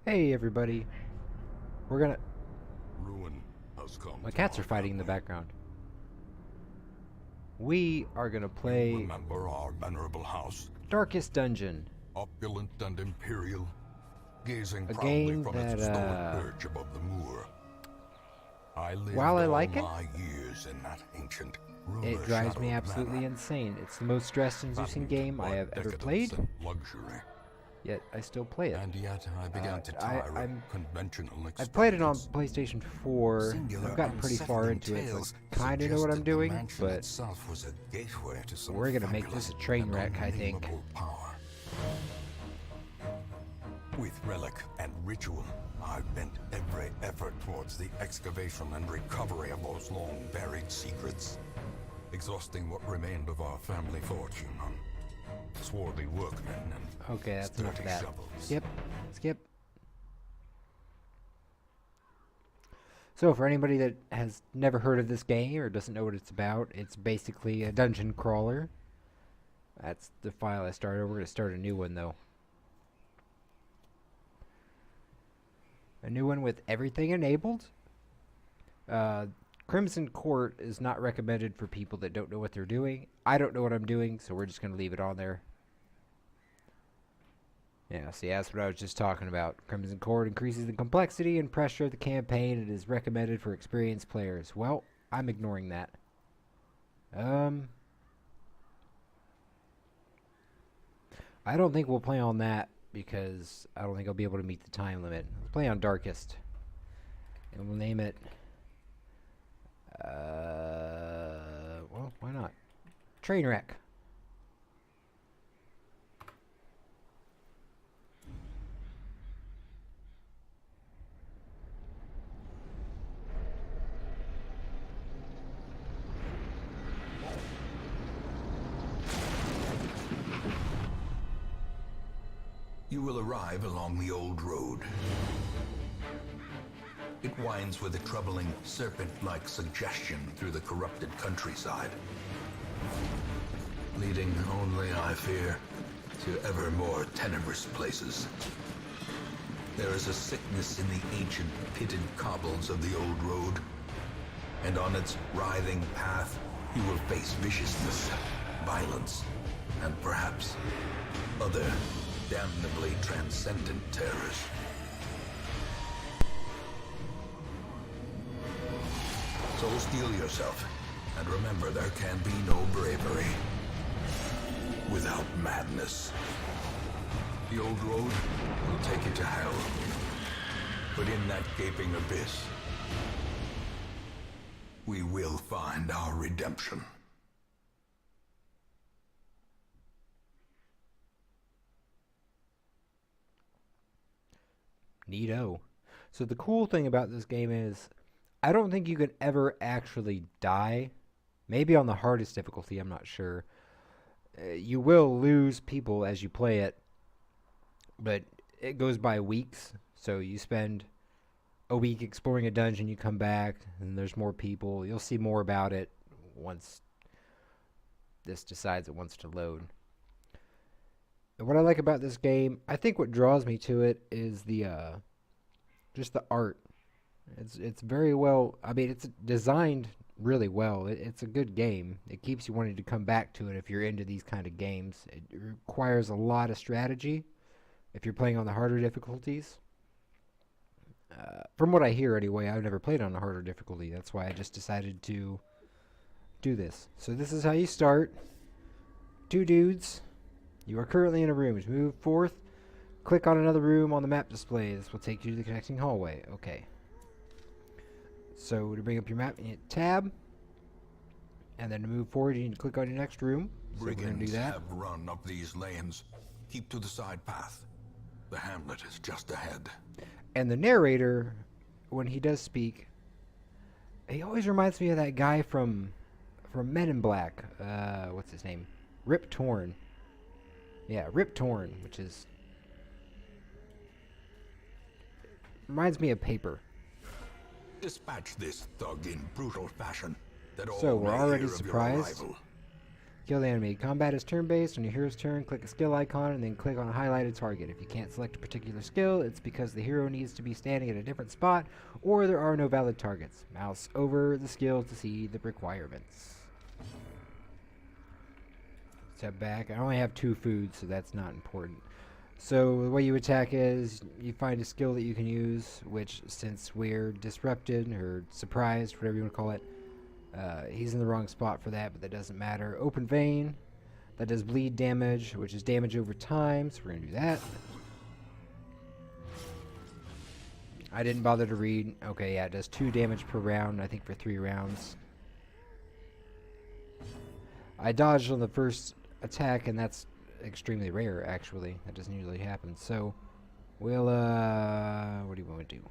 Hey everybody, we're gonna. Ruin has come My to cats our are fighting in the family. background. We are gonna You play remember our venerable house, Darkest Dungeon, opulent and imperial, gazing a proudly game from its that, stoic perch above the moor. I while lived I all like it, my years in that ancient, it drives me rumor-shadowed absolutely manor, insane. It's the most stress-inducing fattened game I by have ever decadence played, and luxury. yet I still play it. And yet I began to tire of conventional I've played it on extravagance. PlayStation 4. I've Singular, gotten pretty far unsettling into it, so tales I kinda know what I'm suggested the doing, mansion but itself was a gateway to some we're gonna make this fabulous a train and wreck, I think. unnameable power. With relic and ritual, I've bent every effort towards the excavation and recovery of those long-buried secrets, exhausting what remained of our family fortune on swarthy workmen and Okay, that's enough of sturdy that. shovels. Skip. So for anybody that has never heard of this game or doesn't know what it's about, it's basically a dungeon crawler. That's the file I started. We're going to start a new one, though. A new one with everything enabled. Crimson Court is not recommended for people that don't know what they're doing. I don't know what I'm doing, so we're just going to leave it on there. Yeah, see, that's what I was just talking about. Crimson Court increases the complexity and pressure of the campaign. It is recommended for experienced players. Well, I'm ignoring that. I don't think we'll play on that because I don't think I'll be able to meet the time limit. Let's play on Darkest. And we'll name it, well, why not? Trainwreck. You will arrive along the old road. It winds with a troubling serpent-like suggestion through the corrupted countryside, leading only, I fear, to ever more tenebrous places. There is a sickness in the ancient pitted cobbles of the old road, and on its writhing path you will face viciousness, violence, and perhaps other damnably transcendent terrors. So steel yourself, and remember there can be no bravery without madness. The old road will take you to hell, but in that gaping abyss, we will find our redemption. Neato. So the cool thing about this game is I don't think you can ever actually die. Maybe on the hardest difficulty, I'm not sure. You will lose people as you play it, but it goes by weeks. So you spend a week exploring a dungeon, you come back, and there's more people. You'll see more about it once this decides it wants to load. And what I like about this game, I think what draws me to it is the just the art. It's very well. I mean, it's designed really well. It's a good game. It keeps you wanting to come back to it if you're into these kind of games. It requires a lot of strategy if you're playing on the harder difficulties. From what I hear, anyway, I've never played on a harder difficulty. That's why I just decided to do this. So this is how you start. Two dudes. You are currently in a room. To move forth, click on another room on the map display. This will take you to the connecting hallway. Okay. So to bring up your map, you hit tab. And then to move forward, you need to click on your next room. So we're going to do Brigands that. have run up these lanes. Keep to the side path. The hamlet is just ahead. And the narrator, when he does speak, he always reminds me of that guy from Men in Black. What's his name? Rip Torn. Yeah, Rip Torn, which is reminds me of Paper. Dispatch this thug in brutal fashion, that all So we're may already hear of your surprised. arrival. Kill the enemy. Combat is turn-based. On your hero's turn, click a skill icon and then click on a highlighted target. If you can't select a particular skill, it's because the hero needs to be standing at a different spot or there are no valid targets. Mouse over the skill to see the requirements. Step back. I only have 2 food, so that's not important. So the way you attack is you find a skill that you can use, which since we're disrupted or surprised, whatever you want to call it, he's in the wrong spot for that, but that doesn't matter. Open vein, that does bleed damage, which is damage over time, so we're going to do that. I didn't bother to read. Okay, yeah, it does 2 damage per round, I think for 3 rounds. I dodged on the first attack, and that's extremely rare, actually. That doesn't usually happen. So, we'll, what do you want to do?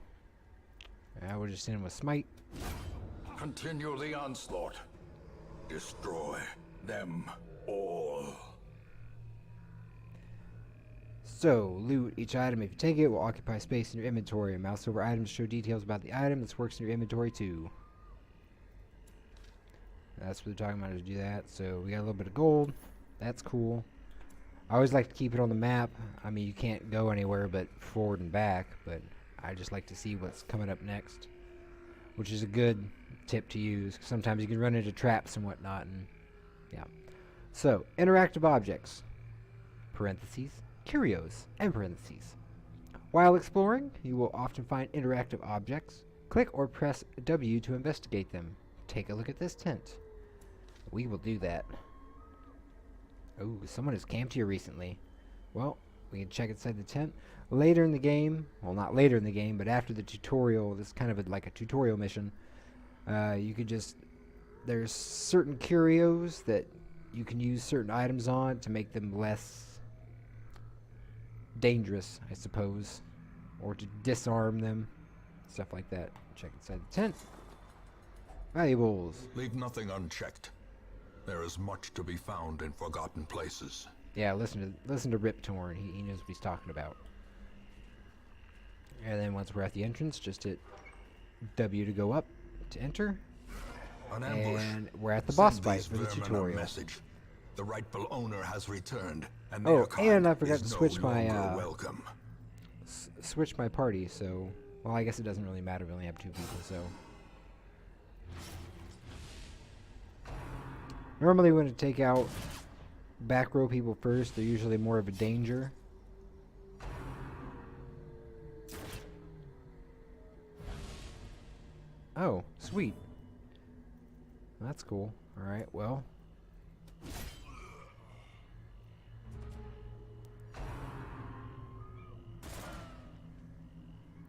We'll just hit him with Smite. Continue the onslaught. Destroy them all. So, loot. Each item, if you take it, will occupy space in your inventory. Mouse over items to show details about the item. This works in your inventory, too. That's what they're talking about, to do that. So, we got a little bit of gold. That's cool. I always like to keep it on the map. I mean, you can't go anywhere but forward and back, but I just like to see what's coming up next, which is a good tip to use. Sometimes you can run into traps and whatnot, and yeah. So, interactive objects, parentheses, curios, and parentheses. While exploring, you will often find interactive objects. Click or press W to investigate them. Take a look at this tent. We will do that. Oh, someone has camped here recently. Well, we can check inside the tent. Later in the game, well, not later in the game, but after the tutorial, this is kind of like a tutorial mission. You could just, there's certain curios that you can use certain items on to make them less dangerous, I suppose, or to disarm them, stuff like that. Check inside the tent. Valuables. Leave nothing unchecked. There is much to be found in forgotten places. Yeah, listen to Rip Torn. He knows what he's talking about. And then once we're at the entrance, just hit W to go up to enter. An ambush. And we're at the boss Send fight these for the vermin a tutorial. Message. The rightful owner has returned, and Oh, their kind and I forgot is to no switch my longer welcome. switch my party. So, well, I guess it doesn't really matter. We only have 2 people, so. Normally, when to take out back row people first, they're usually more of a danger. Oh, sweet. That's cool. Alright, well.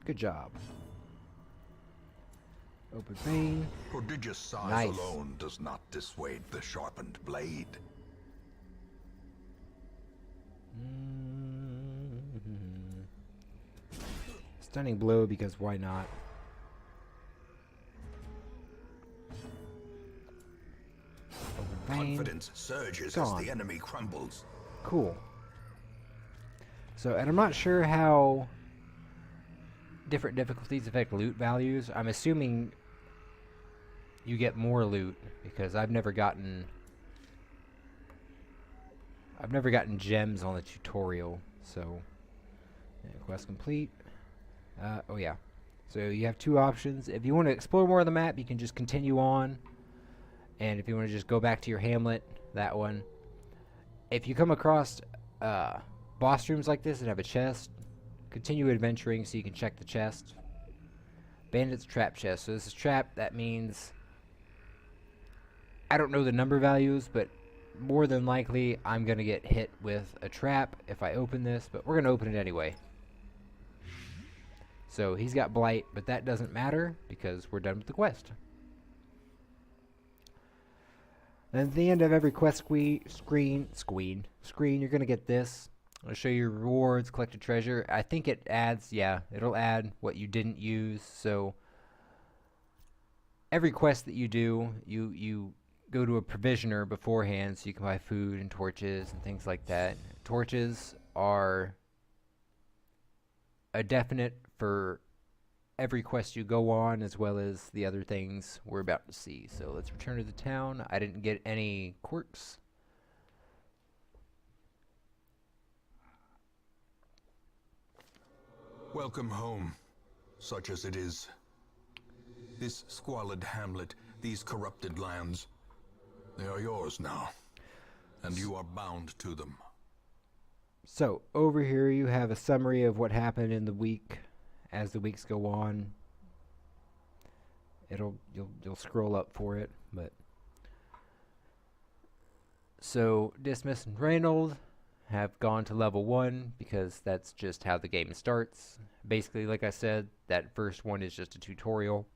Good job. Open vein. Prodigious size Nice. alone does not dissuade the sharpened blade. Stunning blow, because why not? Open vein. Confidence surges Gone. as the enemy crumbles. Cool. So, and I'm not sure how different difficulties affect loot values. I'm assuming you get more loot, because I've never gotten gems on the tutorial. So, yeah, quest complete. Oh yeah. So you have 2 options. If you want to explore more of the map, you can just continue on. And if you want to just go back to your hamlet, that one. If you come across boss rooms like this that have a chest, continue adventuring so you can check the chest. Bandit's trap chest. So this is trap. That means, I don't know the number values, but more than likely I'm going to get hit with a trap if I open this, but we're going to open it anyway. So he's got blight, but that doesn't matter because we're done with the quest. And at the end of every quest screen, you're going to get this. It'll show you rewards, collect a treasure. I think it adds, yeah, it'll add what you didn't use. So every quest that you do, you go to a provisioner beforehand so you can buy food and torches and things like that. Torches are a definite for every quest you go on, as well as the other things we're about to see. So let's return to the town. I didn't get any quirks, Welcome home, such as it is. This squalid hamlet, these corrupted lands, they are yours now, and you are bound to them. So over here you have a summary of what happened in the week. As the weeks go on, you'll scroll up for it. But so Dismas and Reynold have gone to level 1 because that's just how the game starts. Basically, like I said, that first one is just a tutorial.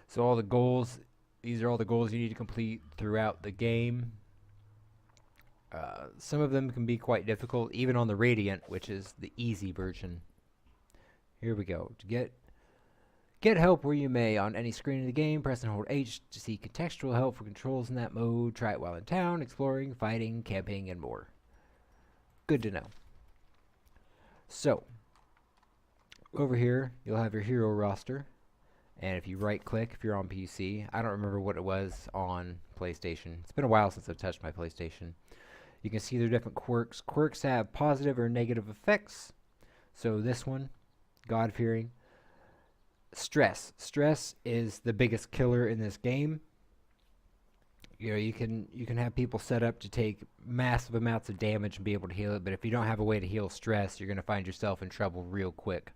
So all the goals, these are all the goals you need to complete throughout the game. Some of them can be quite difficult, even on the Radiant, which is the easy version. Here we go. To get help where you may on any screen in the game, press and hold H to seek contextual help for controls in that mode. Try it while in town, exploring, fighting, camping, and more. Good to know. So, over here, you'll have your hero roster. And if you right-click, if you're on PC, I don't remember what it was on PlayStation. It's been a while since I've touched my PlayStation. You can see their different quirks. Quirks have positive or negative effects. So this one, God-fearing. Stress. Stress is the biggest killer in this game. You know, you can have people set up to take massive amounts of damage and be able to heal it, but if you don't have a way to heal stress, you're going to find yourself in trouble real quick.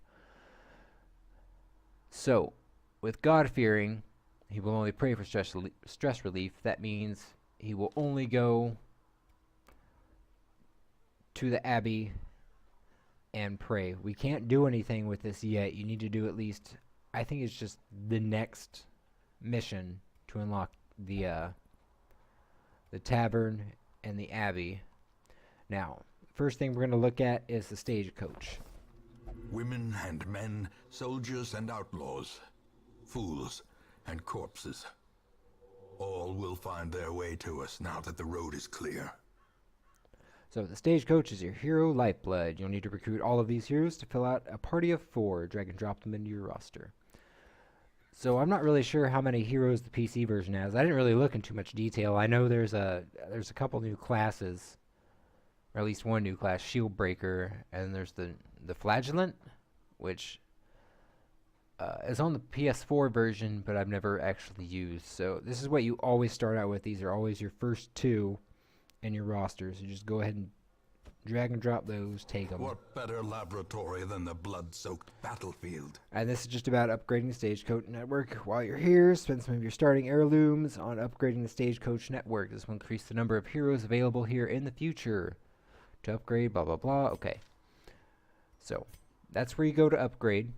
So, with God-fearing, he will only pray for stress relief. That means he will only go to the Abbey and pray. We can't do anything with this yet. You need to do at least, I think it's just the next mission to unlock the tavern and the Abbey. Now, first thing we're going to look at is the stagecoach. Women and men, soldiers and outlaws, fools and corpses. All will find their way to us now that the road is clear. So the stagecoach is your hero lifeblood. You'll need to recruit all of these heroes to fill out a party of 4. Drag and drop them into your roster. So I'm not really sure how many heroes the PC version has. I didn't really look in too much detail. I know there's a couple new classes, or at least one new class, Shieldbreaker, and there's the Flagellant, which is on the PS4 version, but I've never actually used. So this is what you always start out with. These are always your first 2 in your roster. So just go ahead and drag and drop those, take them. What better laboratory than the blood-soaked battlefield? And this is just about upgrading the Stagecoach Network. While you're here, spend some of your starting heirlooms on upgrading the Stagecoach Network. This will increase the number of heroes available here in the future. To upgrade, blah, blah, blah. Okay. So, that's where you go to upgrade.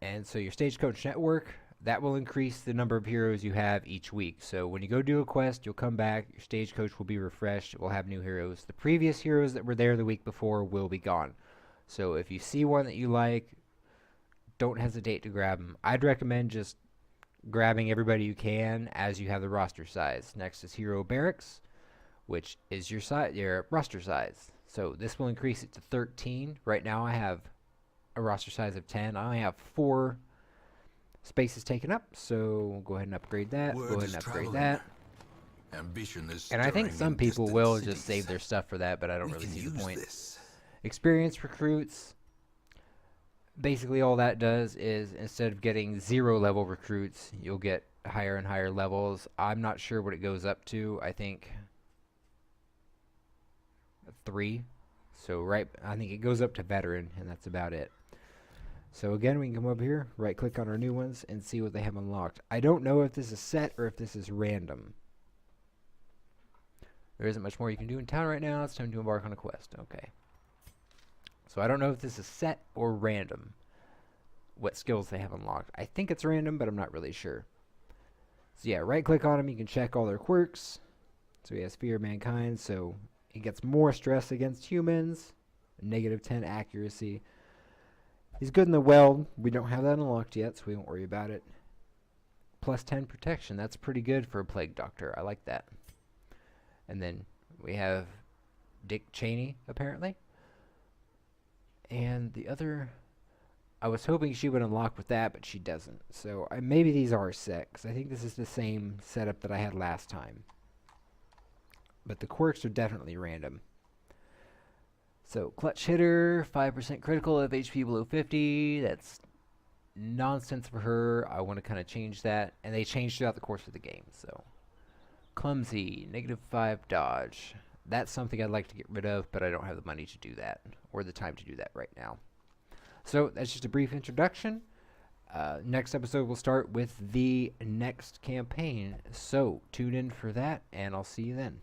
And so your Stagecoach Network, that will increase the number of heroes you have each week. So when you go do a quest, you'll come back, your stagecoach will be refreshed, it will have new heroes. The previous heroes that were there the week before will be gone. So if you see one that you like, don't hesitate to grab them. I'd recommend just grabbing everybody you can as you have the roster size. Next is Hero Barracks, which is your roster size. So this will increase it to 13. Right now I have a roster size of 10. I only have 4 spaces taken up, so go ahead and upgrade that. Go ahead and upgrade that. Ambition is and I think some people will just save their stuff for that, but I don't really see the point. Experienced recruits. Basically all that does is instead of getting 0 level recruits, you'll get higher and higher levels. I'm not sure what it goes up to. I think 3. So I think it goes up to veteran, and that's about it. So again, we can come over here, right click on our new ones, and see what they have unlocked. I don't know if this is set or if this is random. There isn't much more you can do in town right now. It's time to embark on a quest. Okay. So I don't know if this is set or random, what skills they have unlocked. I think it's random, but I'm not really sure. So yeah, right click on them, you can check all their quirks. So he has Fear of Mankind, so he gets more stress against humans, -10 accuracy. He's good in the weld. We don't have that unlocked yet, so we won't worry about it. +10 protection. That's pretty good for a plague doctor. I like that. And then we have Dick Cheney, apparently. And the other, I was hoping she would unlock with that, but she doesn't. So maybe these are set, because I think this is the same setup that I had last time. But the quirks are definitely random. So, clutch hitter, 5% critical if HP below 50. That's nonsense for her. I want to kind of change that. And they change throughout the course of the game. So, clumsy, -5 dodge. That's something I'd like to get rid of, but I don't have the money to do that or the time to do that right now. So, that's just a brief introduction. Next episode, we'll start with the next campaign. So, tune in for that, and I'll see you then.